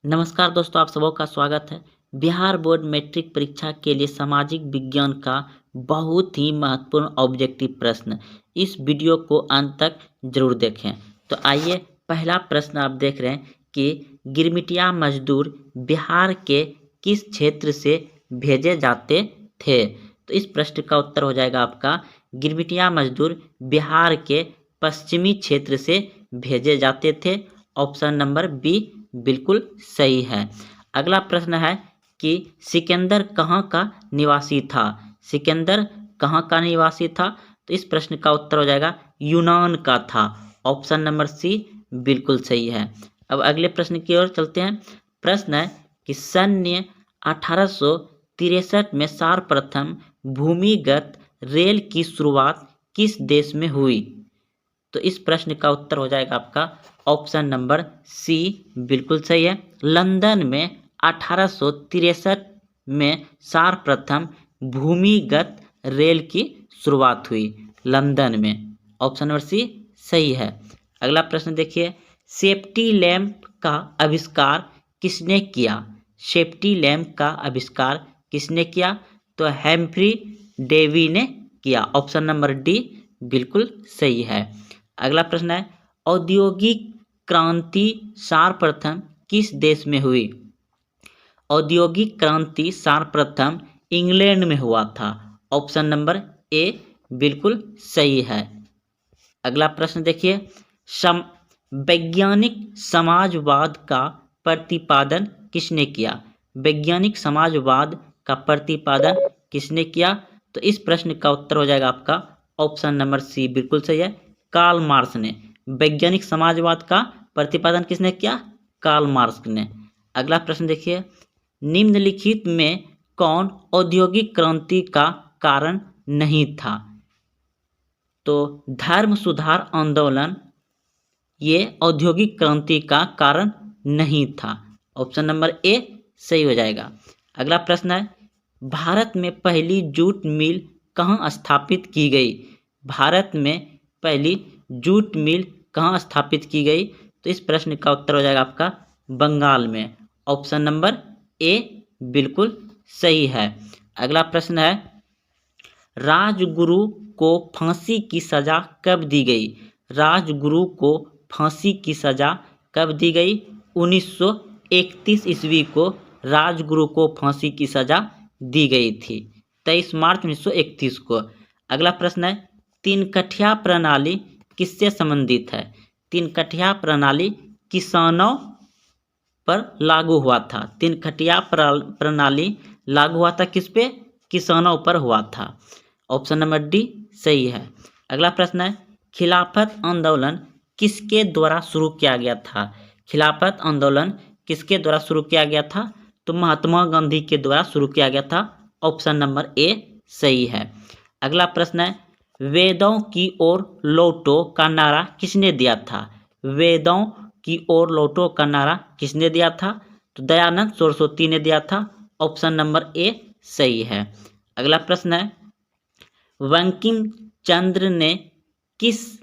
नमस्कार दोस्तों, आप सबों का स्वागत है। बिहार बोर्ड मैट्रिक परीक्षा के लिए सामाजिक विज्ञान का बहुत ही महत्वपूर्ण ऑब्जेक्टिव प्रश्न, इस वीडियो को अंत तक जरूर देखें। तो आइए, पहला प्रश्न आप देख रहे हैं कि गिरमिटिया मजदूर बिहार के किस क्षेत्र से भेजे जाते थे। तो इस प्रश्न का उत्तर हो जाएगा आपका, गिरमिटिया मजदूर बिहार के पश्चिमी क्षेत्र से भेजे जाते थे। ऑप्शन नंबर बी बिल्कुल सही है। अगला प्रश्न है कि सिकंदर कहाँ का निवासी था। सिकंदर कहाँ का निवासी था। तो इस प्रश्न का उत्तर हो जाएगा यूनान का था। ऑप्शन नंबर सी बिल्कुल सही है। अब अगले प्रश्न की ओर चलते हैं। प्रश्न है कि सन 1863 में सर्वप्रथम भूमिगत रेल की शुरुआत किस देश में हुई। तो इस प्रश्न का उत्तर हो जाएगा आपका ऑप्शन नंबर सी बिल्कुल सही है। लंदन में 1863 में सर्वप्रथम भूमिगत रेल की शुरुआत हुई, लंदन में। ऑप्शन नंबर सी सही है। अगला प्रश्न देखिए, सेफ्टी लैंप का आविष्कार किसने किया। सेफ्टी लैंप का आविष्कार किसने किया। तो हेम्फ्री डेवी ने किया। ऑप्शन नंबर डी बिल्कुल सही है। अगला प्रश्न है, औद्योगिक क्रांति सर्वप्रथम किस देश में हुई। औद्योगिक क्रांति सर्वप्रथम इंग्लैंड में हुआ था। ऑप्शन नंबर ए बिल्कुल सही है। अगला प्रश्न देखिए, वैज्ञानिक समाजवाद का प्रतिपादन किसने किया। वैज्ञानिक समाजवाद का प्रतिपादन किसने किया। तो इस प्रश्न का उत्तर हो जाएगा आपका ऑप्शन नंबर सी बिल्कुल सही है, कार्ल मार्क्स ने। वैज्ञानिक समाजवाद का प्रतिपादन किसने किया, कार्ल मार्क्स ने। अगला प्रश्न देखिए, निम्नलिखित में कौन औद्योगिक क्रांति का कारण नहीं था। तो धर्म सुधार आंदोलन ये औद्योगिक क्रांति का कारण नहीं था। ऑप्शन नंबर ए सही हो जाएगा। अगला प्रश्न है, भारत में पहली जूट मिल कहाँ स्थापित की गई। भारत में पहली जूट मिल कहाँ स्थापित की गई। तो इस प्रश्न का उत्तर हो जाएगा आपका बंगाल में। ऑप्शन नंबर ए बिल्कुल सही है। अगला प्रश्न है, राजगुरु को फांसी की सजा कब दी गई। राजगुरु को फांसी की सजा कब दी गई। 1931 ईस्वी को राजगुरु को फांसी की सजा दी गई थी, 23 मार्च 1931 को। अगला प्रश्न है, तीन कठिया प्रणाली किससे संबंधित है। तीन कठिया प्रणाली किसानों पर लागू हुआ था। तीन कठिया प्रणाली लागू हुआ था किस पे, किसानों पर हुआ था। ऑप्शन नंबर डी सही है। अगला प्रश्न है, खिलाफत आंदोलन किसके द्वारा शुरू किया गया था। खिलाफत आंदोलन किसके द्वारा शुरू किया गया था। तो महात्मा गांधी के द्वारा शुरू किया गया था। ऑप्शन नंबर ए सही है। अगला प्रश्न है, वेदों की ओर लौटो का नारा किसने दिया था। वेदों की ओर लौटो का नारा किसने दिया था। तो दयानंद सरस्वती ने दिया था। ऑप्शन नंबर ए सही है। अगला प्रश्न है, बंकिम चंद्र ने किस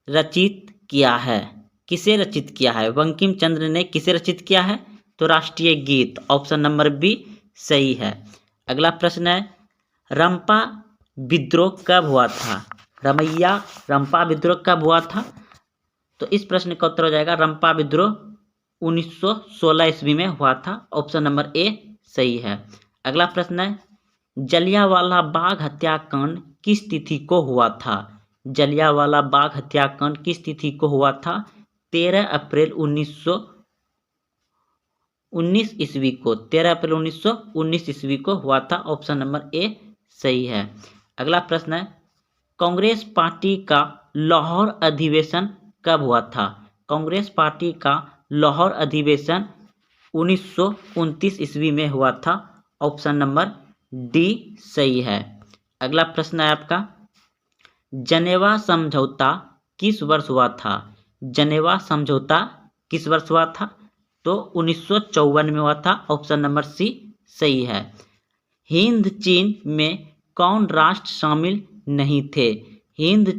रचित किया है। किसे रचित किया है। बंकिम चंद्र ने किसे रचित किया है। तो राष्ट्रीय गीत। ऑप्शन नंबर बी सही है। अगला प्रश्न है, रंपा विद्रोह कब हुआ था। रंपा विद्रोह कब हुआ था। तो इस प्रश्न का उत्तर हो जाएगा, रंपा विद्रोह 1916 ईस्वी में हुआ था। ऑप्शन नंबर ए सही है। अगला प्रश्न है, जलियांवाला बाग हत्याकांड किस तिथि को हुआ था। जलियांवाला बाग हत्याकांड किस तिथि को हुआ था। 13 अप्रैल 1919 ईस्वी को। 13 अप्रैल 1919 ईस्वी को हुआ था। ऑप्शन नंबर ए सही है। अगला प्रश्न है, कांग्रेस पार्टी का लाहौर अधिवेशन कब हुआ था। कांग्रेस पार्टी का लाहौर अधिवेशन 1929 ईस्वी में हुआ था। ऑप्शन नंबर डी सही है। अगला प्रश्न है आपका, जनेवा समझौता किस वर्ष हुआ था। जनेवा समझौता किस वर्ष हुआ था। तो 1954 में हुआ था। ऑप्शन नंबर सी सही है। हिंद चीन में कौन राष्ट्र शामिल नहीं थे। हिंद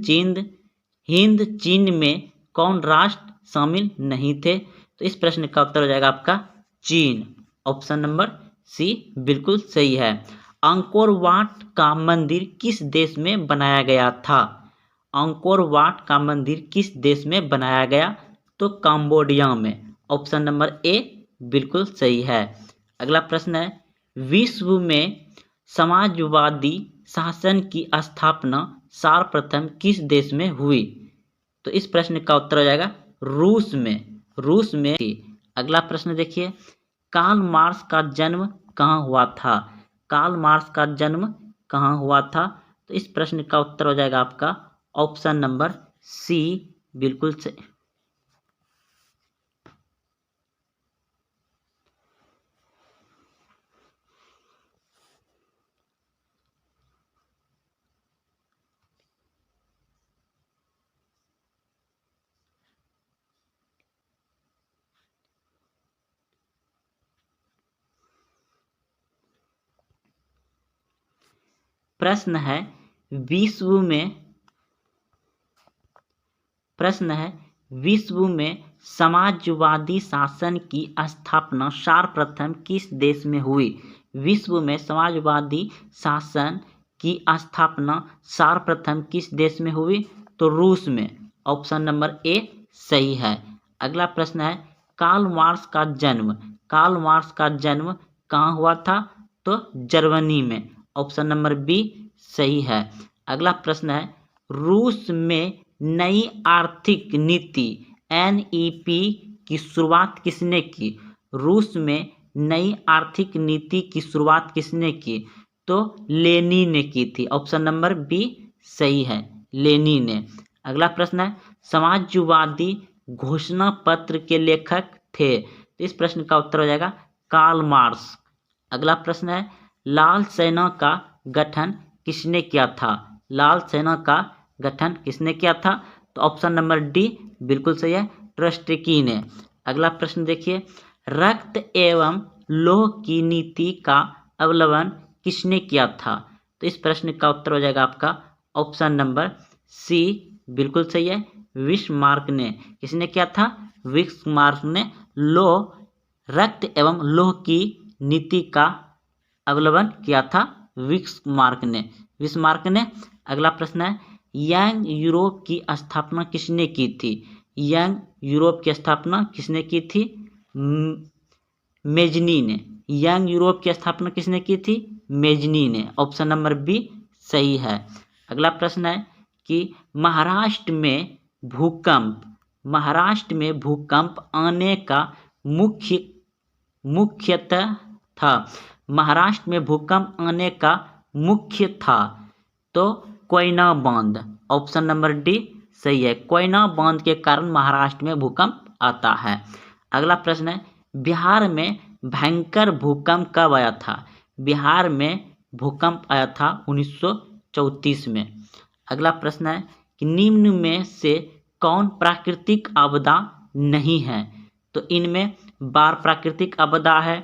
चीन में कौन राष्ट्र शामिल नहीं थे। तो इस प्रश्न का उत्तर हो जाएगा आपका चीन। ऑप्शन नंबर सी बिल्कुल सही है। अंकोर वाट का मंदिर किस देश में बनाया गया था? अंकोर वाट का मंदिर किस देश में बनाया गया? तो कंबोडिया में। ऑप्शन नंबर ए बिल्कुल सही है। अगला प्रश्न है, विश्व में समाजवादी शासन की स्थापना सर्वप्रथम किस देश में हुई? तो इस प्रश्न का उत्तर हो जाएगा रूस में। रूस में थी। अगला प्रश्न देखिए, कार्ल मार्क्स का जन्म कहाँ हुआ था? कार्ल मार्क्स का जन्म कहाँ हुआ था? तो इस प्रश्न का उत्तर हो जाएगा आपका ऑप्शन नंबर सी बिल्कुल सही। प्रश्न है, विश्व में समाजवादी शासन की स्थापना सर्वप्रथम किस देश में हुई? विश्व में समाजवादी शासन की स्थापना सर्वप्रथम किस देश में हुई? तो रूस में। ऑप्शन नंबर ए सही है। अगला प्रश्न है, कार्ल मार्क्स का जन्म कहाँ हुआ था? तो जर्मनी में। ऑप्शन नंबर बी सही है। अगला प्रश्न है, रूस में नई आर्थिक नीति NEP की शुरुआत किसने की? रूस में नई आर्थिक नीति की शुरुआत किसने की? तो लेनिन ने की थी। ऑप्शन नंबर बी सही है, लेनिन ने। अगला प्रश्न है, समाजवादी घोषणा पत्र के लेखक थे? तो इस प्रश्न का उत्तर हो जाएगा कार्ल मार्क्स। अगला प्रश्न है, लाल सेना का गठन किसने किया था? लाल सेना का गठन किसने किया था? तो ऑप्शन नंबर डी बिल्कुल सही है, ट्रस्टकी ने। अगला प्रश्न देखिए, रक्त एवं लौह की नीति का अवलंबन किसने किया था? तो इस प्रश्न का उत्तर हो जाएगा आपका ऑप्शन नंबर सी बिल्कुल सही है, बिस्मार्क ने। किसने किया था? बिस्मार्क ने रक्त एवं लौह की नीति का अवलंबन किया था बिस्मार्क ने। अगला प्रश्न है, यंग यूरोप की स्थापना किसने की थी? यंग यूरोप की स्थापना किसने की थी? मेजनी ने। यंग यूरोप की स्थापना किसने की थी? मेजनी ने। ऑप्शन नंबर बी सही है। अगला प्रश्न है कि महाराष्ट्र में भूकंप आने का मुख्यतः था। महाराष्ट्र में भूकंप आने का मुख्य था तो कोयना बांध। ऑप्शन नंबर डी सही है, कोयना बांध के कारण महाराष्ट्र में भूकंप आता है। अगला प्रश्न है, बिहार में भयंकर भूकंप कब आया था? बिहार में भूकंप आया था 1934 में। अगला प्रश्न है कि निम्न में से कौन प्राकृतिक आपदा नहीं है? तो इनमें बाढ़ प्राकृतिक आपदा है,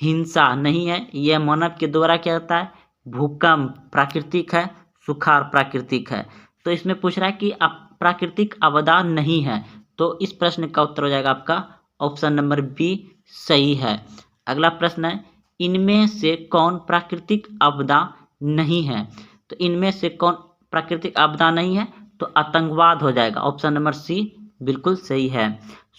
हिंसा नहीं है, यह मानव के द्वारा क्या होता है, भूकंप प्राकृतिक है, सुखाड़ प्राकृतिक है। तो इसमें पूछ रहा है कि प्राकृतिक आपदा नहीं है, तो इस प्रश्न का उत्तर हो जाएगा आपका ऑप्शन नंबर बी सही है। अगला प्रश्न है, इनमें से कौन प्राकृतिक आपदा नहीं है? तो इनमें से कौन प्राकृतिक आपदा नहीं है? तो आतंकवाद हो जाएगा। ऑप्शन नंबर सी बिल्कुल सही है।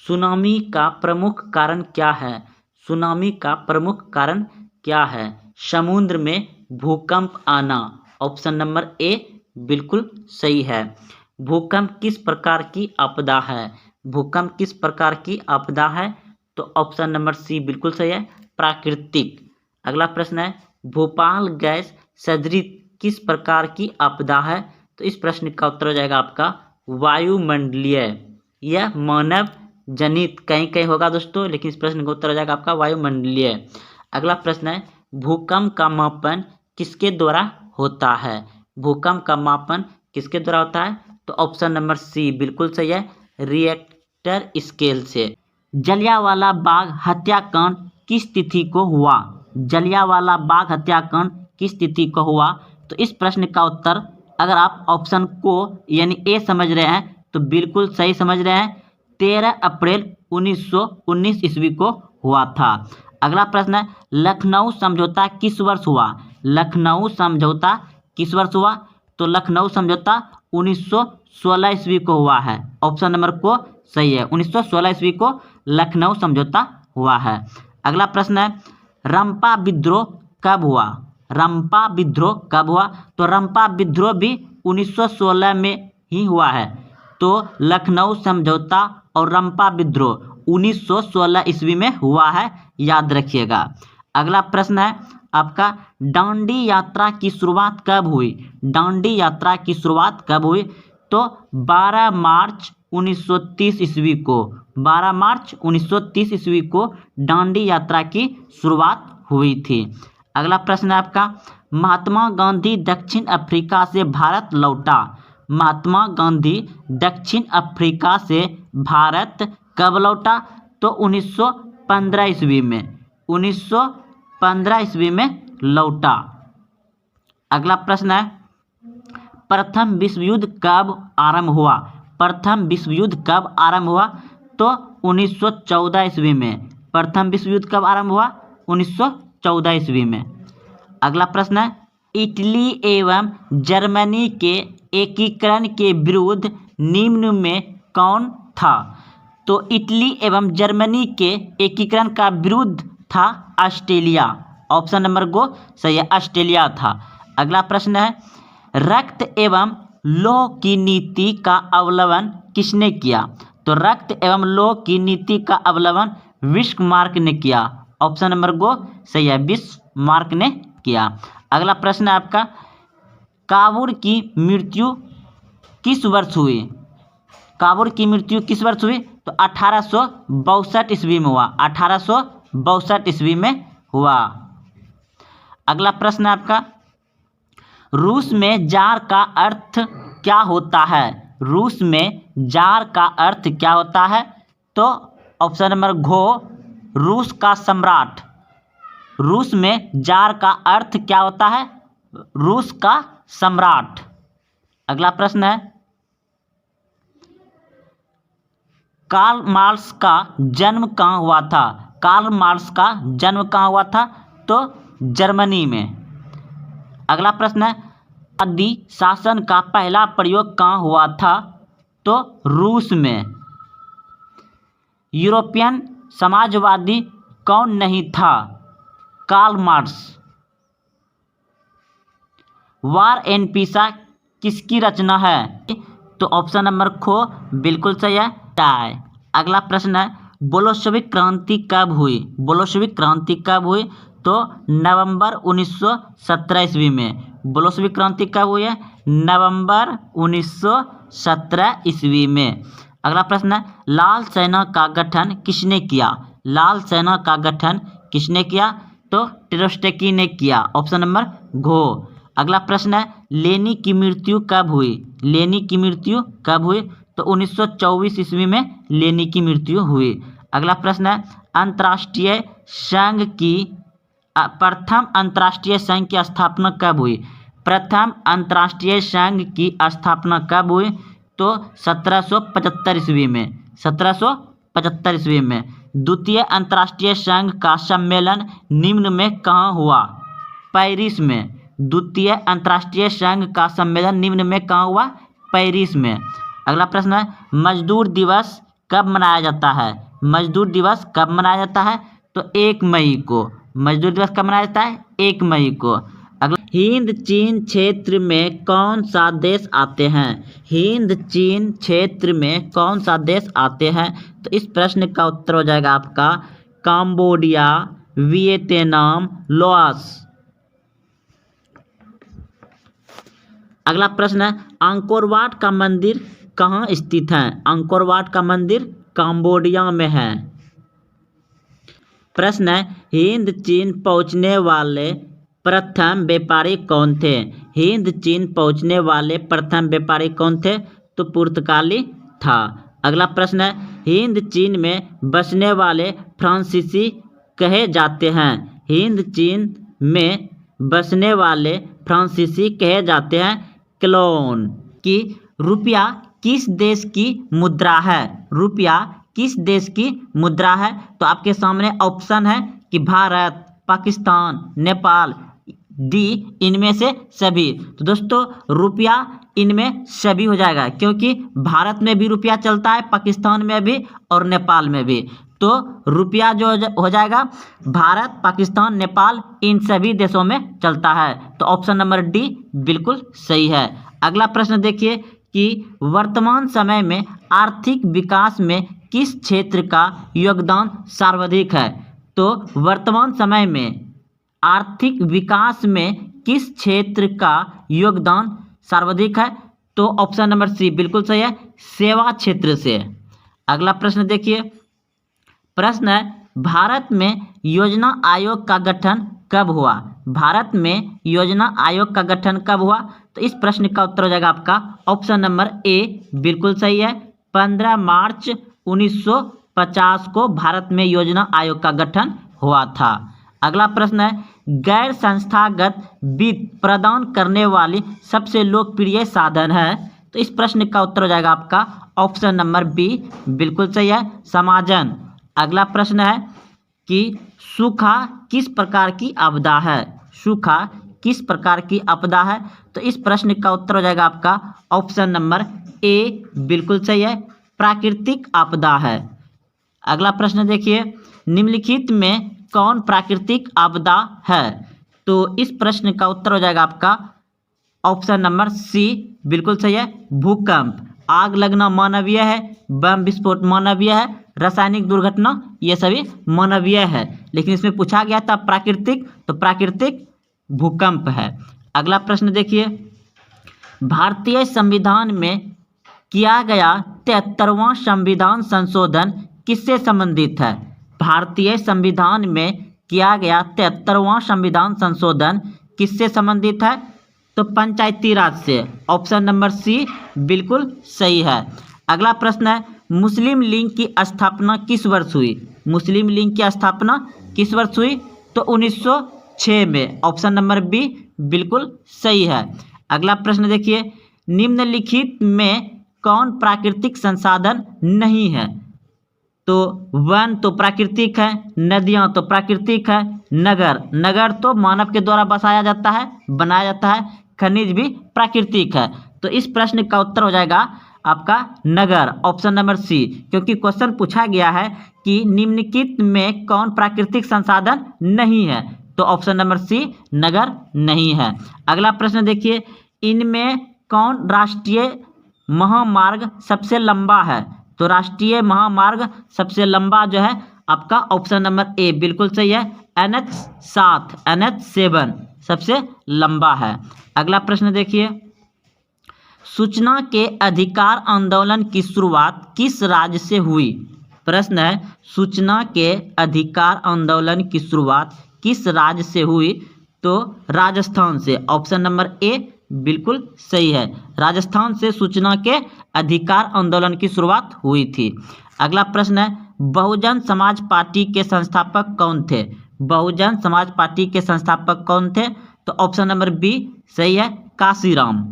सुनामी का प्रमुख कारण क्या है? सुनामी का प्रमुख कारण क्या है? समुद्र में भूकंप आना। ऑप्शन नंबर ए बिल्कुल सही है। भूकंप किस प्रकार की आपदा है? भूकंप किस प्रकार की आपदा है? तो ऑप्शन नंबर सी बिल्कुल सही है, प्राकृतिक। अगला प्रश्न है, भोपाल गैस सदृश किस प्रकार की आपदा है? तो इस प्रश्न का उत्तर हो जाएगा आपका वायुमंडलीय। यह मानव जनित कहीं कहीं होगा दोस्तों, लेकिन इस प्रश्न का उत्तर हो जाएगा आपका वायुमंडलीय। अगला प्रश्न है, भूकंप का मापन किसके द्वारा होता है? भूकंप का मापन किसके द्वारा होता है? तो ऑप्शन नंबर सी बिल्कुल सही है, रिएक्टर स्केल से। जलियांवाला बाग हत्याकांड किस तिथि को हुआ? जलियांवाला बाग हत्याकांड किस तिथि को हुआ? तो इस प्रश्न का उत्तर अगर आप ऑप्शन को यानी ए समझ रहे हैं तो बिल्कुल सही समझ रहे हैं, 13 अप्रैल 1919 ईस्वी को हुआ था। अगला प्रश्न है, लखनऊ समझौता किस वर्ष हुआ? लखनऊ समझौता किस वर्ष हुआ? तो लखनऊ समझौता 1916 ईस्वी को हुआ है। ऑप्शन नंबर को सही है, 1916 ईस्वी को लखनऊ समझौता हुआ है। अगला प्रश्न है, रंपा विद्रोह कब हुआ? रंपा विद्रोह कब हुआ? तो रंपा विद्रोह भी 1916 में ही हुआ है। तो लखनऊ समझौता और रंपा विद्रोह 1916 ईस्वी में हुआ है, याद रखिएगा। अगला प्रश्न है आपका, डांडी यात्रा की शुरुआत कब हुई? डांडी यात्रा की शुरुआत कब हुई? तो 12 मार्च 1930 ईस्वी को, 12 मार्च 1930 ईस्वी को डांडी यात्रा की शुरुआत हुई थी। अगला प्रश्न है आपका, महात्मा गांधी दक्षिण अफ्रीका से भारत लौटा। महात्मा गांधी दक्षिण अफ्रीका से भारत कब लौटा? तो 1915 ईस्वी में, 1915 ईस्वी में लौटा। अगला प्रश्न है, प्रथम विश्व युद्ध कब आरंभ हुआ? प्रथम विश्व युद्ध कब आरंभ हुआ? तो 1914 ईस्वी में। प्रथम विश्व युद्ध कब आरंभ हुआ? 1914 ईस्वी में। अगला प्रश्न है, इटली एवं जर्मनी के एकीकरण के विरुद्ध निम्न में कौन था? तो इटली एवं जर्मनी के एकीकरण का विरुद्ध था ऑस्ट्रेलिया। ऑप्शन नंबर को सही है, ऑस्ट्रेलिया था। अगला प्रश्न है, रक्त एवं लौह की नीति का अवलंबन किसने किया? तो रक्त एवं लौह की नीति का अवलंबन बिस्मार्क ने किया। ऑप्शन नंबर को सही है, बिस्मार्क ने किया। अगला प्रश्न है आपका, काबूल की मृत्यु किस वर्ष हुई? काबूल की मृत्यु किस वर्ष हुई? तो 1862 ईस्वी में हुआ, 1862 ईस्वी में हुआ। अगला प्रश्न है आपका, रूस में जार का अर्थ क्या होता है? रूस में जार का अर्थ क्या होता है? तो ऑप्शन नंबर घो, रूस का सम्राट। रूस में जार का अर्थ क्या होता है? रूस का सम्राट। अगला प्रश्न है, कार्ल मार्क्स का जन्म कहाँ हुआ था? कार्ल मार्क्स का जन्म कहाँ हुआ था? तो जर्मनी में। अगला प्रश्न है, आदि शासन का पहला प्रयोग कहाँ हुआ था? तो रूस में। यूरोपियन समाजवादी कौन नहीं था? Karl Marx. वार एंड पीसा किसकी रचना है? तो ऑप्शन नंबर खो बिल्कुल सही है, टाई। अगला प्रश्न है, बोल्शेविक क्रांति कब हुई? बोल्शेविक क्रांति कब हुई? तो नवंबर 1917 ईस्वी में। बोल्शेविक क्रांति कब हुई है? नवंबर 1917 ईस्वी में। अगला प्रश्न है, लाल सेना का गठन किसने किया? लाल सेना का गठन किसने किया? तो ट्रोत्स्की ने किया। ऑप्शन नंबर घो। अगला प्रश्न है, लेनी की मृत्यु कब हुई? लेनी की मृत्यु कब हुई? तो 1924 ईस्वी में लेनी की मृत्यु हुई। अगला प्रश्न है, अंतर्राष्ट्रीय संघ की प्रथम अंतर्राष्ट्रीय संघ की स्थापना कब हुई? प्रथम अंतर्राष्ट्रीय संघ की स्थापना कब हुई? तो 1775 ईस्वी में। 1775 ईस्वी में। द्वितीय अंतर्राष्ट्रीय संघ का सम्मेलन निम्न में कहाँ हुआ? पेरिस में। द्वितीय अंतर्राष्ट्रीय संघ का सम्मेलन निम्न में कहाँ हुआ? पेरिस में। अगला प्रश्न है, मजदूर दिवस कब मनाया जाता है? मजदूर दिवस कब मनाया जाता है? तो 1 मई को। मजदूर दिवस कब मनाया जाता है? 1 मई को। अगला, हिंद चीन क्षेत्र में कौन सा देश आते हैं? हिंद चीन क्षेत्र में कौन सा देश आते हैं? तो इस प्रश्न का उत्तर हो जाएगा आपका कंबोडिया, वियतनाम, लाओस। अगला प्रश्न है, अंकोर वाट का मंदिर कहाँ स्थित है? अंकोर वाट का मंदिर कंबोडिया में है। प्रश्न है, हिंद चीन पहुँचने वाले प्रथम व्यापारी कौन थे? हिंद चीन पहुँचने वाले प्रथम व्यापारी कौन थे? तो पुर्तगाली था। अगला प्रश्न है, हिंद चीन में बसने वाले फ्रांसीसी कहे जाते हैं? हिंद चीन में बसने वाले फ्रांसीसी कहे जाते हैं क्लोन। कि रुपया किस देश की मुद्रा है? रुपया किस देश की मुद्रा है? तो आपके सामने ऑप्शन है कि भारत, पाकिस्तान, नेपाल, डी इनमें से सभी। तो दोस्तों रुपया इनमें सभी हो जाएगा, क्योंकि भारत में भी रुपया चलता है, पाकिस्तान में भी और नेपाल में भी। तो रुपया जो हो जाएगा भारत, पाकिस्तान, नेपाल इन सभी देशों में चलता है। तो ऑप्शन नंबर डी बिल्कुल सही है। अगला प्रश्न देखिए कि वर्तमान समय में आर्थिक विकास में किस क्षेत्र का योगदान सर्वाधिक है? तो वर्तमान समय में आर्थिक विकास में किस क्षेत्र का योगदान सर्वाधिक है? तो ऑप्शन नंबर सी बिल्कुल सही है, सेवा क्षेत्र से। अगला प्रश्न देखिए, प्रश्न है भारत में योजना आयोग का गठन कब हुआ? भारत में योजना आयोग का गठन कब हुआ? तो इस प्रश्न का उत्तर हो जाएगा आपका ऑप्शन नंबर ए बिल्कुल सही है, 15 मार्च 1950 को भारत में योजना आयोग का गठन हुआ था। अगला प्रश्न है गैर संस्थागत वित्त प्रदान करने वाली सबसे लोकप्रिय साधन है? तो इस प्रश्न का उत्तर हो जाएगा आपका ऑप्शन नंबर बी बिल्कुल सही है, समाजन। अगला प्रश्न है कि सूखा किस प्रकार की आपदा है? सूखा किस प्रकार की आपदा है? तो इस प्रश्न का उत्तर हो जाएगा आपका ऑप्शन नंबर ए बिल्कुल सही है, प्राकृतिक आपदा है। अगला प्रश्न देखिए, निम्नलिखित में कौन प्राकृतिक आपदा है? तो इस प्रश्न का उत्तर हो जाएगा आपका ऑप्शन नंबर सी बिल्कुल सही है, भूकंप। आग लगना मानवीय है, बम विस्फोट मानवीय है, रासायनिक दुर्घटना ये सभी मानवीय है, लेकिन इसमें पूछा गया था प्राकृतिक, तो प्राकृतिक भूकंप है। अगला प्रश्न देखिए, भारतीय संविधान में किया गया 73वां संविधान संशोधन किससे संबंधित है? भारतीय संविधान में किया गया 73वां संविधान संशोधन किससे संबंधित है? तो पंचायती राज से। ऑप्शन नंबर सी बिल्कुल सही है। अगला प्रश्न है मुस्लिम लीग की स्थापना किस वर्ष हुई? मुस्लिम लीग की स्थापना किस वर्ष हुई? तो 1906 में। ऑप्शन नंबर बी बिल्कुल सही है। अगला प्रश्न देखिए, निम्नलिखित में कौन प्राकृतिक संसाधन नहीं है? तो वन तो प्राकृतिक है, नदियाँ तो प्राकृतिक है, नगर तो मानव के द्वारा बसाया जाता है, बनाया जाता है, खनिज भी प्राकृतिक है। तो इस प्रश्न का उत्तर हो जाएगा आपका नगर, ऑप्शन नंबर सी, क्योंकि क्वेश्चन पूछा गया है कि निम्नलिखित में कौन प्राकृतिक संसाधन नहीं है, तो ऑप्शन नंबर सी नगर नहीं है। अगला प्रश्न देखिए, इनमें कौन राष्ट्रीय महामार्ग सबसे लंबा है? तो राष्ट्रीय महामार्ग सबसे लंबा जो है आपका ऑप्शन नंबर ए बिल्कुल सही है, NH7 NH7 सबसे लंबा है। अगला प्रश्न देखिए, सूचना के अधिकार आंदोलन की शुरुआत किस राज्य से हुई? प्रश्न है सूचना के अधिकार आंदोलन की शुरुआत किस राज्य से हुई? तो राजस्थान से। ऑप्शन नंबर ए बिल्कुल सही है, राजस्थान से सूचना के अधिकार आंदोलन की शुरुआत हुई थी। अगला प्रश्न है बहुजन समाज पार्टी के संस्थापक कौन थे? बहुजन समाज पार्टी के संस्थापक कौन थे? तो ऑप्शन नंबर बी सही है, काशीराम।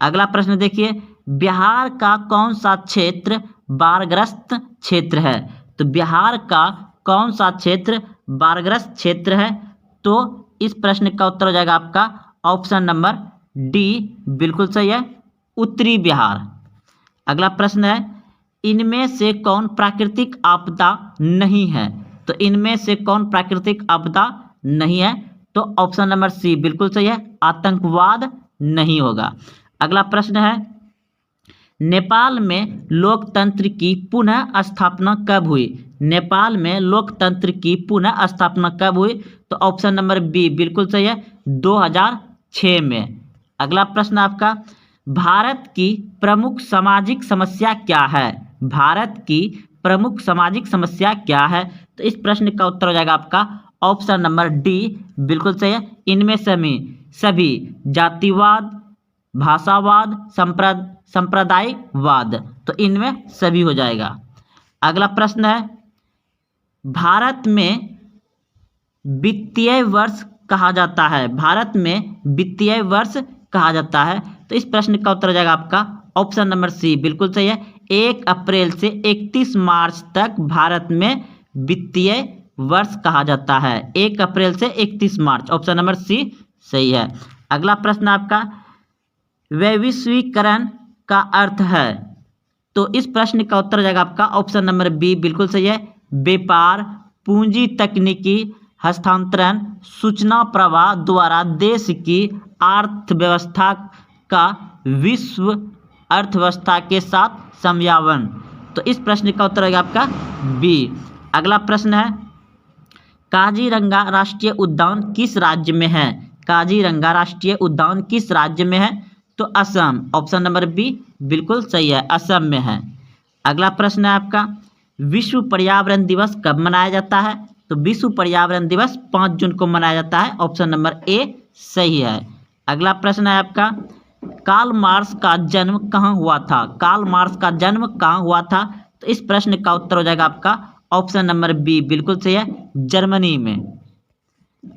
अगला प्रश्न देखिए, बिहार का कौन सा क्षेत्र बाढ़ग्रस्त क्षेत्र है? तो बिहार का कौन सा क्षेत्र बाढ़ग्रस्त क्षेत्र है? तो इस प्रश्न का उत्तर हो जाएगा आपका ऑप्शन नंबर डी बिल्कुल सही है, उत्तरी बिहार। अगला प्रश्न है इनमें से कौन प्राकृतिक आपदा नहीं है? तो इनमें से कौन प्राकृतिक आपदा नहीं है? तो ऑप्शन नंबर सी बिल्कुल सही है, आतंकवाद नहीं होगा। अगला प्रश्न है नेपाल में लोकतंत्र की पुनः स्थापना कब हुई? नेपाल में लोकतंत्र की पुनः स्थापना कब हुई? तो ऑप्शन नंबर बी बिल्कुल सही है, 2006 में। अगला प्रश्न आपका, भारत की प्रमुख सामाजिक समस्या क्या है? भारत की प्रमुख सामाजिक समस्या क्या है? तो इस प्रश्न का उत्तर हो जाएगा आपका ऑप्शन नंबर डी बिल्कुल सही है, इनमें सभी जातिवाद, भाषावाद, संप्रदायवाद, तो इनमें सभी हो जाएगा। अगला प्रश्न है भारत में वित्तीय वर्ष कहा जाता है? भारत में वित्तीय वर्ष कहा जाता है? तो इस प्रश्न का उत्तर हो जाएगा आपका ऑप्शन नंबर सी बिल्कुल सही है, 1 अप्रैल से 31 मार्च तक भारत में वित्तीय वर्ष कहा जाता है। 1 अप्रैल से 31 मार्च, ऑप्शन नंबर सी सही है। अगला प्रश्न आपका, वैश्वीकरण का अर्थ है, तो इस प्रश्न का उत्तर हो जाएगा आपका ऑप्शन नंबर बी, बिल्कुल सही है। व्यापार, पूंजी, तकनीकी हस्तांतरण, सूचना प्रवाह द्वारा देश की अर्थव्यवस्था का विश्व अर्थव्यवस्था के साथ समन्वय, तो इस प्रश्न का उत्तर होगा आपका बी। अगला प्रश्न है, काजीरंगा राष्ट्रीय उद्यान किस राज्य में है? काजीरंगा राष्ट्रीय उद्यान किस राज्य में है? तो असम, ऑप्शन नंबर बी बिल्कुल सही है, असम में है। अगला प्रश्न है आपका, विश्व पर्यावरण दिवस कब मनाया जाता है? तो विश्व पर्यावरण दिवस 5 जून को मनाया जाता है, ऑप्शन नंबर ए सही है। अगला प्रश्न है आपका, कार्ल मार्क्स का जन्म कहाँ हुआ था? कार्ल मार्क्स का जन्म कहाँ हुआ था? तो इस प्रश्न का उत्तर हो जाएगा आपका ऑप्शन नंबर बी, बिल्कुल सही है, जर्मनी में।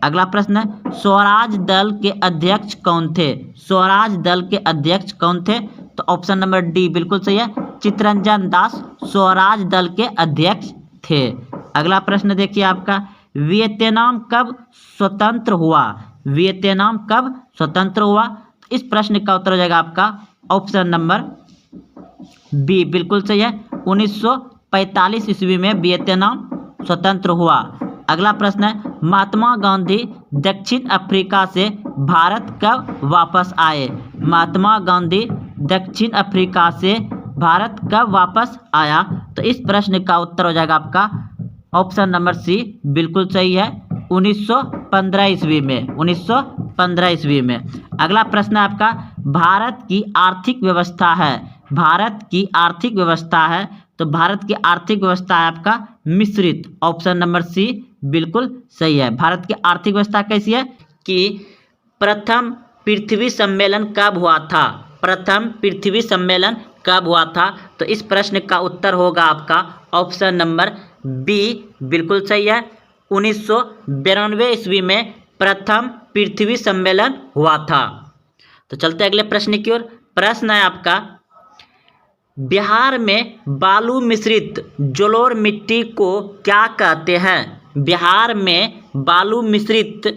अगला प्रश्न है, स्वराज दल के अध्यक्ष कौन थे? स्वराज दल के अध्यक्ष कौन थे? तो ऑप्शन नंबर डी बिल्कुल सही है, चित्तरंजन दास स्वराज दल के अध्यक्ष थे। अगला प्रश्न देखिए आपका, वियतनाम कब स्वतंत्र हुआ? वियतनाम कब स्वतंत्र हुआ? तो इस प्रश्न का उत्तर हो जाएगा आपका ऑप्शन नंबर बी, बिल्कुल सही है, 1945 ईस्वी में वियतनाम स्वतंत्र हुआ। अगला प्रश्न है, महात्मा गांधी दक्षिण अफ्रीका से भारत कब वापस आए? महात्मा गांधी दक्षिण अफ्रीका से भारत कब वापस आया? तो इस प्रश्न का उत्तर हो जाएगा आपका ऑप्शन नंबर सी, बिल्कुल सही है, 1915 ईस्वी में, 1915 ईस्वी में। अगला प्रश्न है आपका, भारत की आर्थिक व्यवस्था है, भारत की आर्थिक व्यवस्था है, तो भारत की आर्थिक व्यवस्था है आपका मिश्रित, ऑप्शन नंबर सी बिल्कुल सही है। भारत की आर्थिक व्यवस्था कैसी है कि प्रथम पृथ्वी सम्मेलन कब हुआ था? प्रथम पृथ्वी सम्मेलन कब हुआ था? तो इस प्रश्न का उत्तर होगा आपका ऑप्शन नंबर बी, बिल्कुल सही है, 1992 ईस्वी में प्रथम पृथ्वी सम्मेलन हुआ था। तो चलते अगले प्रश्न की ओर। प्रश्न है आपका, बिहार में बालू मिश्रित जलोढ़ मिट्टी को क्या कहते हैं? बिहार में बालू मिश्रित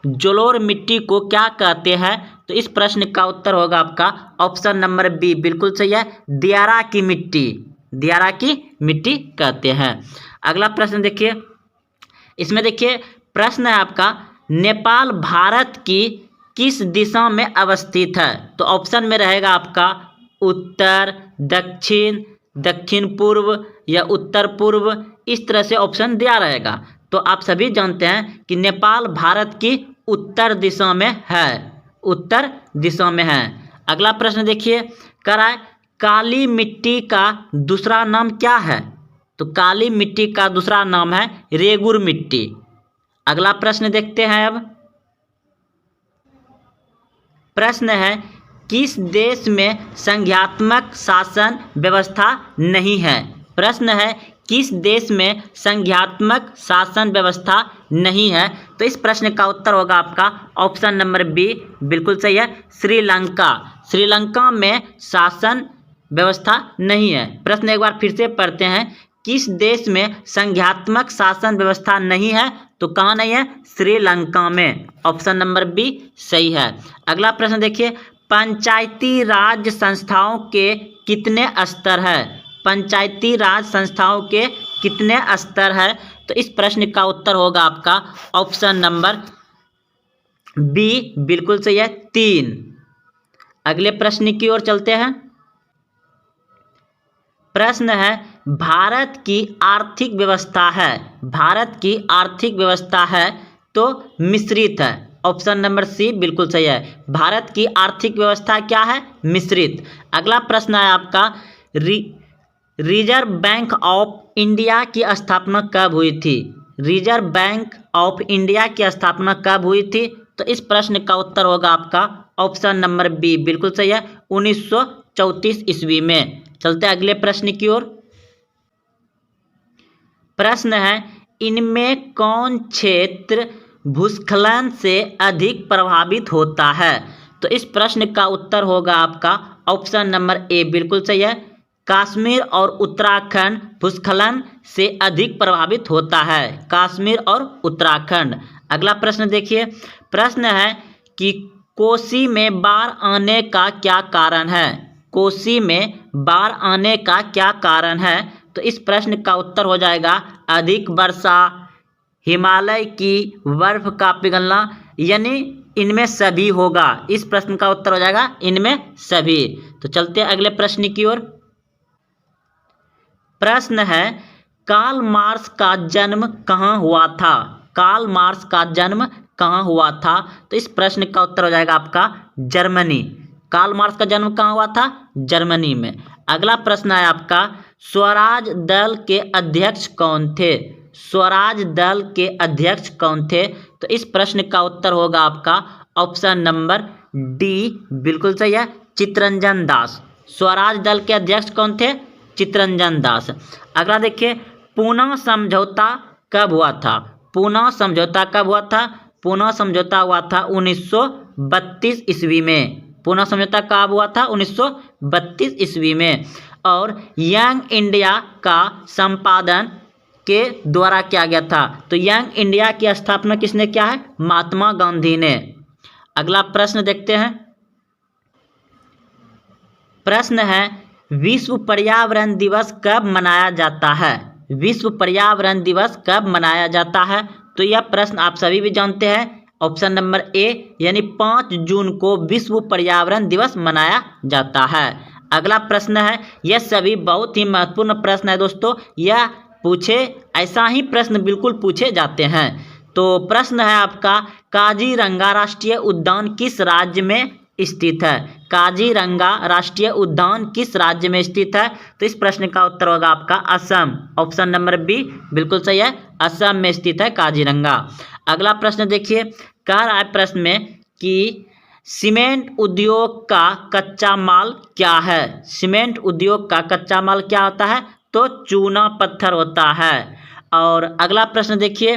जलोढ़ मिट्टी को क्या कहते हैं? तो इस प्रश्न का उत्तर होगा आपका ऑप्शन नंबर बी, बिल्कुल सही है, दियारा की मिट्टी, दियारा की मिट्टी कहते हैं। अगला प्रश्न देखिए, इसमें देखिए प्रश्न है आपका, नेपाल भारत की किस दिशा में अवस्थित है? तो ऑप्शन में रहेगा आपका उत्तर, दक्षिण, दक्षिण पूर्व या उत्तर पूर्व, इस तरह से ऑप्शन दिया रहेगा। तो आप सभी जानते हैं कि नेपाल भारत की उत्तर दिशा में है, उत्तर दिशा में है। अगला प्रश्न देखिए, कराए काली मिट्टी का दूसरा नाम क्या है? तो काली मिट्टी का दूसरा नाम है रेगुर मिट्टी। अगला प्रश्न देखते हैं अब। प्रश्न है, किस देश में संघीयात्मक शासन व्यवस्था नहीं है? प्रश्न है, किस देश में संघीयात्मक शासन व्यवस्था नहीं है? तो इस प्रश्न का उत्तर होगा आपका ऑप्शन नंबर बी, बिल्कुल सही है, श्रीलंका। श्रीलंका में शासन व्यवस्था नहीं है। प्रश्न एक बार फिर से पढ़ते हैं, किस देश में संघीयात्मक शासन व्यवस्था नहीं है? तो कहाँ नहीं है? श्रीलंका में, ऑप्शन नंबर बी सही है। अगला प्रश्न देखिए, पंचायती राज संस्थाओं के कितने स्तर है? पंचायती राज संस्थाओं के कितने स्तर है? तो इस प्रश्न का उत्तर होगा आपका ऑप्शन नंबर बी, बिल्कुल सही है, 3। अगले प्रश्न की ओर चलते हैं। प्रश्न है, भारत की आर्थिक व्यवस्था है, भारत की आर्थिक व्यवस्था है तो मिश्रित है, ऑप्शन नंबर सी बिल्कुल सही है। भारत की आर्थिक व्यवस्था क्या है? मिश्रित। अगला प्रश्न है आपका, रिजर्व बैंक ऑफ इंडिया की स्थापना कब हुई थी? रिजर्व बैंक ऑफ इंडिया की स्थापना कब हुई थी? तो इस प्रश्न का उत्तर होगा आपका ऑप्शन नंबर बी, बिल्कुल सही है, 1934 ईस्वी में। चलते अगले प्रश्न की ओर। प्रश्न है, इनमें कौन क्षेत्र भूस्खलन से अधिक प्रभावित होता है? तो इस प्रश्न का उत्तर होगा आपका ऑप्शन नंबर ए, बिल्कुल सही है, कश्मीर और उत्तराखंड भूस्खलन से अधिक प्रभावित होता है? कश्मीर और उत्तराखंड। अगला प्रश्न देखिए, प्रश्न है कि कोसी में बाढ़ आने का क्या कारण है? कोसी में बाढ़ आने का क्या कारण है? तो इस प्रश्न का उत्तर हो जाएगा अधिक वर्षा, हिमालय की बर्फ का पिघलना, यानी इनमें सभी होगा। इस प्रश्न का उत्तर हो जाएगा इनमें सभी। तो चलते हैं अगले प्रश्न की ओर। प्रश्न है कार्ल मार्क्स का जन्म कहाँ हुआ था? कार्ल मार्क्स का जन्म कहाँ हुआ था? तो इस प्रश्न का उत्तर हो जाएगा आपका जर्मनी। कार्ल मार्क्स का जन्म कहाँ हुआ था? जर्मनी में। अगला प्रश्न है आपका स्वराज दल के अध्यक्ष कौन थे? स्वराज दल के अध्यक्ष कौन थे? तो इस प्रश्न का उत्तर होगा आपका ऑप्शन नंबर डी, बिल्कुल सही है, चित्तरंजन दास। स्वराज दल के अध्यक्ष कौन थे? चित्तरंजन दास। अगला देखिए, पूना समझौता कब हुआ था? पूना समझौता कब हुआ था? पूना समझौता हुआ था 1932 ईस्वी में। पूना समझौता कब हुआ था? 1932 ईस्वी में। और यंग इंडिया का संपादन के द्वारा किया गया था। तो यंग इंडिया की स्थापना किसने किया है? महात्मा गांधी ने। अगला प्रश्न देखते हैं। प्रश्न है विश्व पर्यावरण दिवस कब मनाया जाता है? विश्व पर्यावरण दिवस कब मनाया जाता है? तो यह प्रश्न आप सभी भी जानते हैं, ऑप्शन नंबर ए, यानी 5 जून को विश्व पर्यावरण दिवस मनाया जाता है। अगला प्रश्न है, यह सभी बहुत ही महत्वपूर्ण प्रश्न है दोस्तों, यह पूछे ऐसा ही प्रश्न बिल्कुल पूछे जाते हैं। तो प्रश्न है आपका काजीरंगा राष्ट्रीय उद्यान किस राज्य में स्थित है? काजीरंगा राष्ट्रीय उद्यान किस राज्य में स्थित है? तो इस प्रश्न का उत्तर होगा आपका असम। ऑप्शन नंबर बी बिल्कुल सही है, असम में स्थित है काजीरंगा। अगला प्रश्न देखिए, कह रहा है प्रश्न में कि सीमेंट उद्योग का कच्चा माल क्या है? सीमेंट उद्योग का कच्चा माल क्या होता है? तो चूना पत्थर होता है। और अगला प्रश्न देखिए,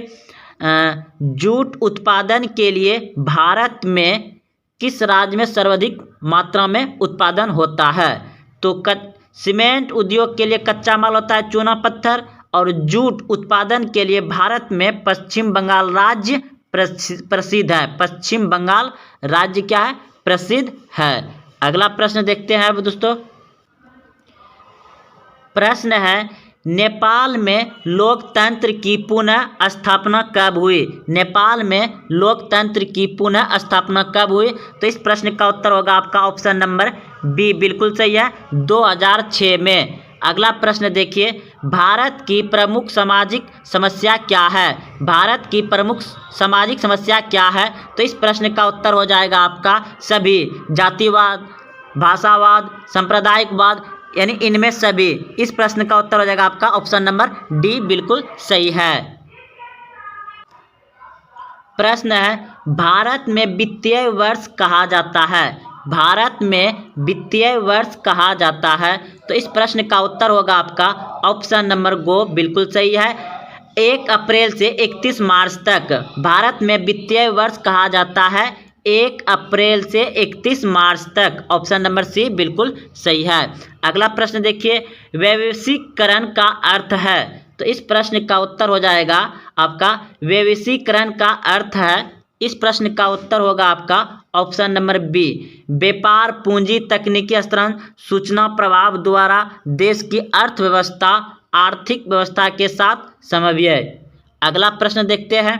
जूट उत्पादन के लिए भारत में किस राज्य में सर्वाधिक मात्रा में उत्पादन होता है? तो सीमेंट उद्योग के लिए कच्चा माल होता है चूना पत्थर, और जूट उत्पादन के लिए भारत में पश्चिम बंगाल राज्य प्रसिद्ध है। पश्चिम बंगाल राज्य क्या है? प्रसिद्ध है। अगला प्रश्न देखते हैं अब दोस्तों। प्रश्न है नेपाल में लोकतंत्र की पुनः स्थापना कब हुई? नेपाल में लोकतंत्र की पुनः स्थापना कब हुई? तो इस प्रश्न का उत्तर होगा आपका ऑप्शन नंबर बी, बिल्कुल सही है, 2006 में। अगला प्रश्न देखिए, भारत की प्रमुख सामाजिक समस्या क्या है? भारत की प्रमुख सामाजिक समस्या क्या है? तो इस प्रश्न का उत्तर हो जाएगा आपका सभी, जातिवाद, भाषावाद, सांप्रदायिकवाद, यानी इनमें सभी। इस प्रश्न का उत्तर हो जाएगा आपका ऑप्शन नंबर डी, बिल्कुल सही है। प्रश्न है भारत में वित्तीय वर्ष कहा जाता है? भारत में वित्तीय वर्ष कहा जाता है? तो इस प्रश्न का उत्तर होगा आपका ऑप्शन नंबर गो, बिल्कुल सही है, 1 अप्रैल से 31 मार्च तक भारत में वित्तीय वर्ष कहा जाता है। 1 अप्रैल से 31 मार्च तक, ऑप्शन नंबर सी बिल्कुल सही है। अगला प्रश्न देखिए, वैश्वीकरण का अर्थ है? तो इस प्रश्न का उत्तर हो जाएगा आपका वैश्वीकरण का अर्थ है, इस प्रश्न का उत्तर होगा आपका ऑप्शन नंबर बी, व्यापार, पूंजी, तकनीकी हस्तांतरण, सूचना प्रवाह द्वारा देश की अर्थव्यवस्था, आर्थिक व्यवस्था के साथ समन्वय। अगला प्रश्न देखते हैं।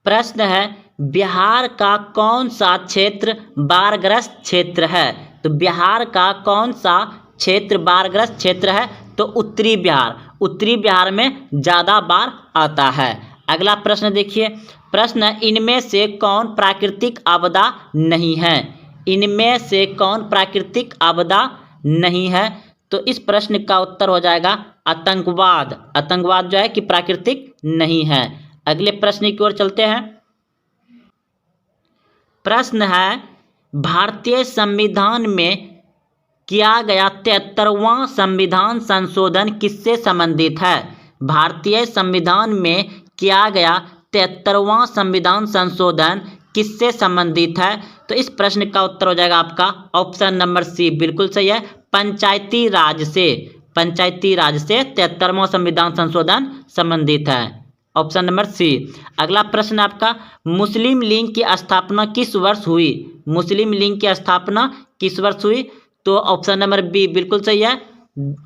प्रश्न है बिहार का कौन सा क्षेत्र बाढ़ग्रस्त क्षेत्र है? तो बिहार का कौन सा क्षेत्र बाढ़ग्रस्त क्षेत्र है? तो उत्तरी बिहार। उत्तरी बिहार में ज़्यादा बाढ़ आता है। अगला प्रश्न देखिए, प्रश्न इनमें से कौन प्राकृतिक आपदा नहीं है? इनमें से कौन प्राकृतिक आपदा नहीं है? तो इस प्रश्न का उत्तर हो जाएगा आतंकवाद। आतंकवाद जो है कि प्राकृतिक नहीं है। अगले प्रश्न की ओर चलते हैं। प्रश्न है भारतीय संविधान में किया गया 73वां संविधान संशोधन किससे संबंधित है? भारतीय संविधान में किया गया 73वां संविधान संशोधन किससे संबंधित है? तो इस प्रश्न का उत्तर हो जाएगा आपका ऑप्शन नंबर सी, बिल्कुल सही है, पंचायती राज से। पंचायती राज से 73वां संविधान संशोधन संबंधित है, ऑप्शन नंबर सी। अगला प्रश्न आपका, मुस्लिम लीग की स्थापना किस वर्ष हुई? मुस्लिम लीग की स्थापना किस वर्ष हुई? तो ऑप्शन नंबर बी बिल्कुल सही है,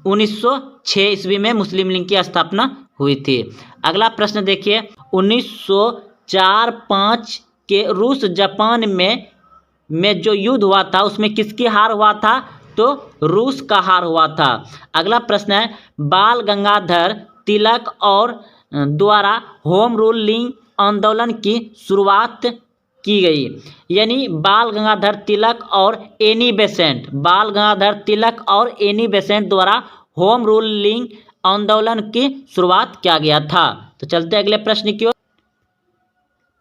1906 ईस्वी में मुस्लिम लीग की स्थापना हुई थी। अगला प्रश्न देखिए, 1904-5 के रूस जापान में जो युद्ध हुआ था उसमें किसकी हार हुआ था? तो रूस का हार हुआ था। अगला प्रश्न है, बाल गंगाधर तिलक और द्वारा होम रूलिंग आंदोलन की शुरुआत की गई, यानी बाल गंगाधर तिलक और एनी बेसेंट, बाल गंगाधर तिलक और एनी बेसेंट द्वारा होम रूलिंग आंदोलन की शुरुआत किया गया था। तो चलते हैं अगले प्रश्न की ओर।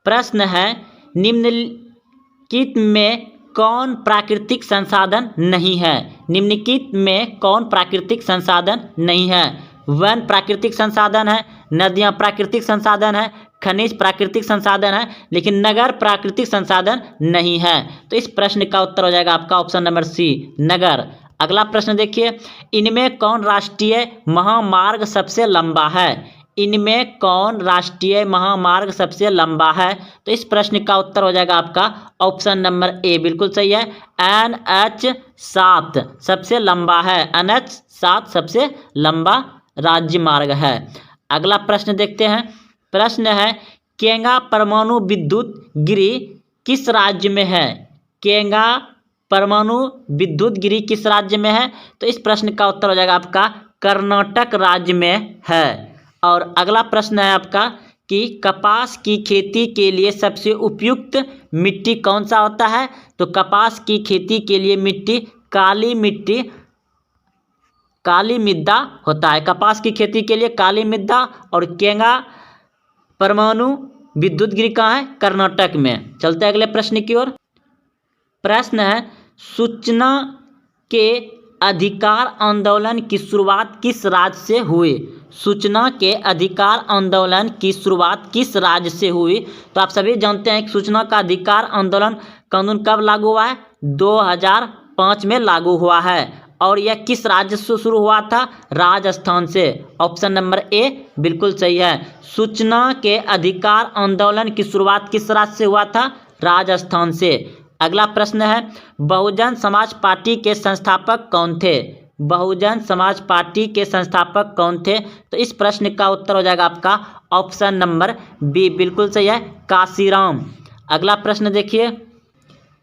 प्रश्न है, निम्नलिखित में कौन प्राकृतिक संसाधन नहीं है? निम्नलिखित में कौन प्राकृतिक संसाधन नहीं है? वन प्राकृतिक संसाधन है, नदियां प्राकृतिक संसाधन है, खनिज प्राकृतिक संसाधन है, लेकिन नगर प्राकृतिक संसाधन नहीं है। तो इस प्रश्न का उत्तर हो जाएगा आपका ऑप्शन नंबर सी, नगर। अगला प्रश्न देखिए, इनमें कौन राष्ट्रीय महामार्ग सबसे लंबा है? इनमें कौन राष्ट्रीय महामार्ग सबसे लंबा है? तो इस प्रश्न का उत्तर हो जाएगा आपका ऑप्शन नंबर ए, बिल्कुल सही है, NH7 सबसे लंबा है, NH7 सबसे लंबा राज्य मार्ग है। अगला प्रश्न देखते हैं। प्रश्न है, केंगा परमाणु विद्युत गिरी किस राज्य में है? केंगा परमाणु विद्युत गिरी किस राज्य में है? तो इस प्रश्न का उत्तर हो जाएगा आपका कर्नाटक राज्य में है। और अगला प्रश्न है आपका कि कपास की खेती के लिए सबसे उपयुक्त मिट्टी कौन सा होता है? तो कपास की खेती के लिए मिट्टी काली मृदा होता है। कपास की खेती के लिए काली मृदा। और केंगा परमाणु विद्युत गिरी कहाँ है? कर्नाटक में। चलते हैं अगले प्रश्न की ओर। प्रश्न है, सूचना के अधिकार आंदोलन की शुरुआत किस राज्य से हुई? सूचना के अधिकार आंदोलन की शुरुआत किस राज्य से हुई? तो आप सभी जानते हैं कि सूचना का अधिकार आंदोलन कानून कब लागू हुआ है? 2005 में लागू हुआ है। और यह किस राज्य से शुरू हुआ था? राजस्थान से। ऑप्शन नंबर ए बिल्कुल सही है, सूचना के अधिकार आंदोलन की शुरुआत किस राज्य से हुआ था? राजस्थान से। अगला प्रश्न है, बहुजन समाज पार्टी के संस्थापक कौन थे? बहुजन समाज पार्टी के संस्थापक कौन थे? तो इस प्रश्न का उत्तर हो जाएगा आपका ऑप्शन नंबर बी, बिल्कुल सही है, काशीराम। अगला प्रश्न देखिए।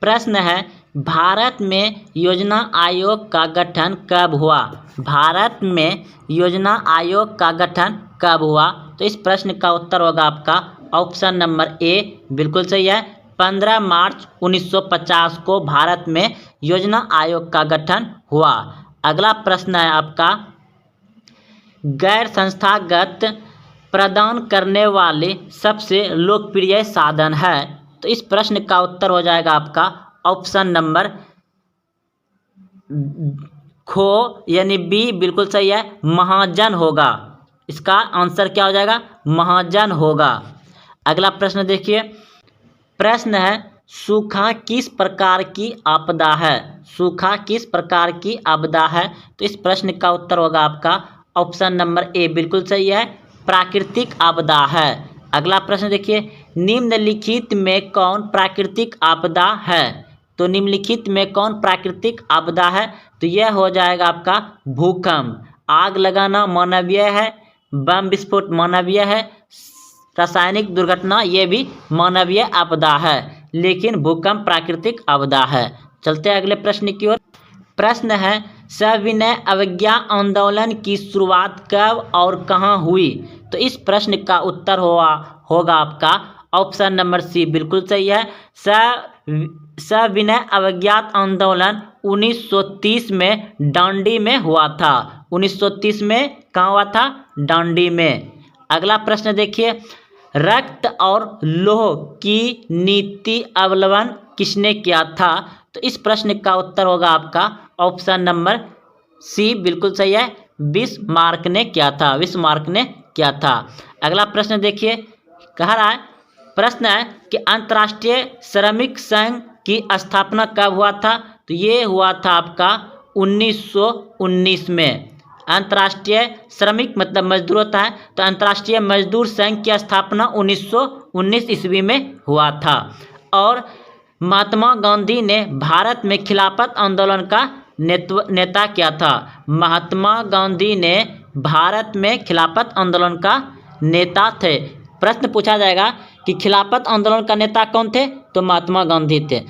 प्रश्न है, भारत में योजना आयोग का गठन कब हुआ? भारत में योजना आयोग का गठन कब हुआ? तो इस प्रश्न का उत्तर होगा आपका ऑप्शन नंबर ए, बिल्कुल सही है, 15 मार्च 1950 को भारत में योजना आयोग का गठन हुआ। अगला प्रश्न है आपका, गैर संस्थागत प्रदान करने वाले सबसे लोकप्रिय साधन है? तो इस प्रश्न का उत्तर हो जाएगा आपका ऑप्शन नंबर खो यानी बी, बिल्कुल सही है, महाजन होगा। इसका आंसर क्या हो जाएगा? महाजन होगा। अगला प्रश्न देखिए। प्रश्न है, सूखा किस प्रकार की आपदा है? सूखा किस प्रकार की आपदा है? तो इस प्रश्न का उत्तर होगा आपका ऑप्शन नंबर ए, बिल्कुल सही है, प्राकृतिक आपदा है। अगला प्रश्न देखिए, निम्नलिखित में कौन प्राकृतिक आपदा है? तो निम्नलिखित में कौन प्राकृतिक आपदा है? तो यह हो जाएगा आपका भूकंप। आग लगाना मानवीय है, बम विस्फोट मानवीय है, रासायनिक दुर्घटना ये भी मानवीय आपदा है, लेकिन भूकंप प्राकृतिक आपदा है। चलते हैं अगले प्रश्न की ओर। प्रश्न है, सविनय अवज्ञा आंदोलन की शुरुआत कब और कहां हुई? तो इस प्रश्न का उत्तर होगा आपका ऑप्शन नंबर सी, बिल्कुल सही है, सविनय अवज्ञा आंदोलन 1930 में डांडी में हुआ था। 1930 में कहाँ हुआ था? डांडी में। अगला प्रश्न देखिए, रक्त और लौह की नीति अवलंबन किसने किया था? तो इस प्रश्न का उत्तर होगा आपका ऑप्शन नंबर सी, बिल्कुल सही है, बिस्मार्क ने किया था। बिस्मार्क ने किया था। अगला प्रश्न देखिए, कह रहा है प्रश्न है कि अंतर्राष्ट्रीय श्रमिक संघ की स्थापना कब हुआ था? तो ये हुआ था आपका 1919 में। अंतर्राष्ट्रीय श्रमिक मतलब मजदूर होता है, तो अंतर्राष्ट्रीय मजदूर संघ की स्थापना 1919 ईस्वी में हुआ था। और महात्मा गांधी ने भारत में खिलाफत आंदोलन का नेता किया था। महात्मा गांधी ने भारत में खिलाफत आंदोलन का नेता थे। प्रश्न पूछा जाएगा कि खिलाफत आंदोलन का नेता कौन थे? तो महात्मा गांधी थे।